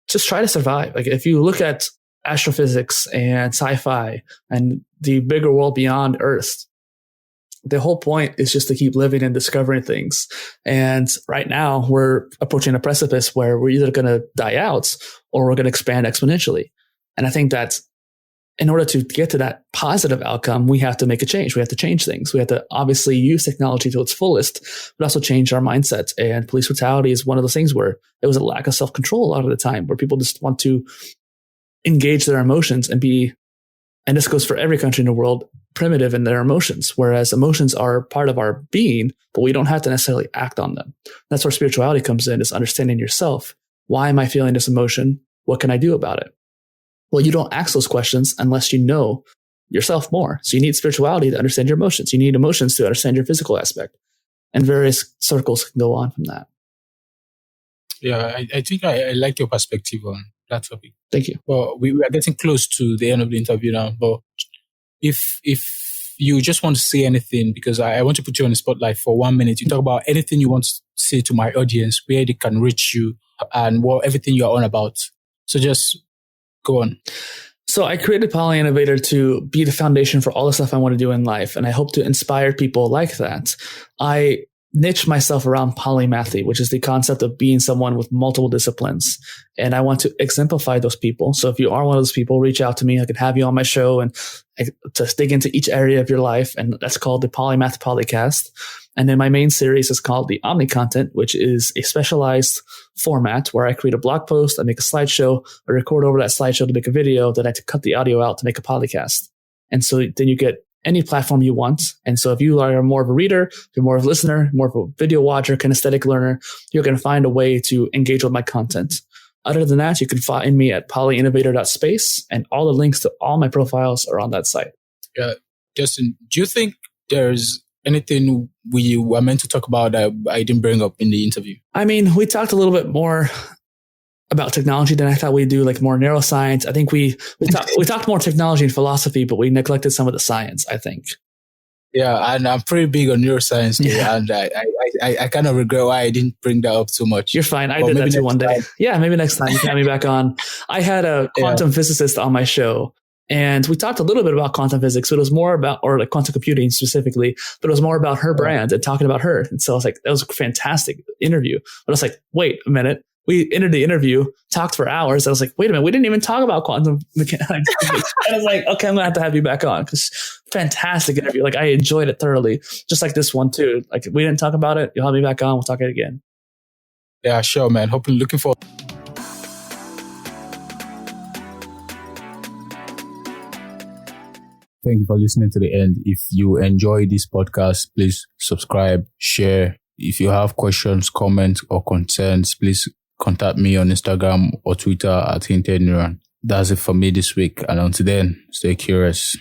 just try to survive. Like if you look at astrophysics and sci-fi and the bigger world beyond Earth, the whole point is just to keep living and discovering things. And right now we're approaching a precipice where we're either going to die out or we're going to expand exponentially. And I think that in order to get to that positive outcome, we have to make a change. We have to change things. We have to obviously use technology to its fullest, but also change our mindset. And police brutality is one of those things where it was a lack of self-control a lot of the time, where people just want to engage their emotions and be, and this goes for every country in the world, primitive in their emotions, whereas emotions are part of our being, but we don't have to necessarily act on them. That's where spirituality comes in, is understanding yourself. Why am I feeling this emotion? What can I do about it? Well, you don't ask those questions unless you know yourself more. So you need spirituality to understand your emotions. You need emotions to understand your physical aspect. And various circles can go on from that. Yeah, I think I like your perspective on that topic. Thank you. Well, we are getting close to the end of the interview now, but if you just want to say anything, because I want to put you on the spotlight for 1 minute, you talk about anything you want to say to my audience, where they can reach you and everything you're on about. So just go on. So I created Polyinnovator to be the foundation for all the stuff I want to do in life. And I hope to inspire people like that. I niche myself around polymathy, which is the concept of being someone with multiple disciplines. And I want to exemplify those people. So if you are one of those people, reach out to me. I can have you on my show and to dig into each area of your life. And that's called the Polymath Polycast. And then my main series is called the Omni Content, which is a specialized format where I create a blog post, I make a slideshow, I record over that slideshow to make a video, then I cut the audio out to make a podcast. And so then you get any platform you want. And so if you are more of a reader, you're more of a listener, more of a video watcher, kinesthetic learner, you're going to find a way to engage with my content. Other than that, you can find me at polyinnovator.space, and all the links to all my profiles are on that site. Yeah, Justin, do you think there's anything we were meant to talk about that I didn't bring up in the interview? I mean, we talked a little bit more about technology than I thought we'd do, like more neuroscience. I think we talked more technology and philosophy, but we neglected some of the science, I think. Yeah, and I'm pretty big on neuroscience too, and I kind of regret why I didn't bring that up too much. You're fine. I did that too one day. Yeah, maybe next time you can have me back on. I had a quantum physicist on my show, and we talked a little bit about quantum physics, but it was more about, or like quantum computing specifically, but it was more about her brand and talking about her. And so I was like, that was a fantastic interview. But I was like, wait a minute. We ended the interview, talked for hours. I was like, wait a minute, we didn't even talk about quantum mechanics. And I was like, okay, I'm going to have you back on, because fantastic interview. Like, I enjoyed it thoroughly, just like this one too. Like, we didn't talk about it. You'll have me back on. We'll talk it again. Yeah, sure, man. Hopefully, looking forward. Thank you for listening to the end. If you enjoy this podcast, please subscribe, share. If you have questions, comments, or concerns, please contact me on Instagram or Twitter at Hinted Neuron. That's it for me this week. And until then, stay curious.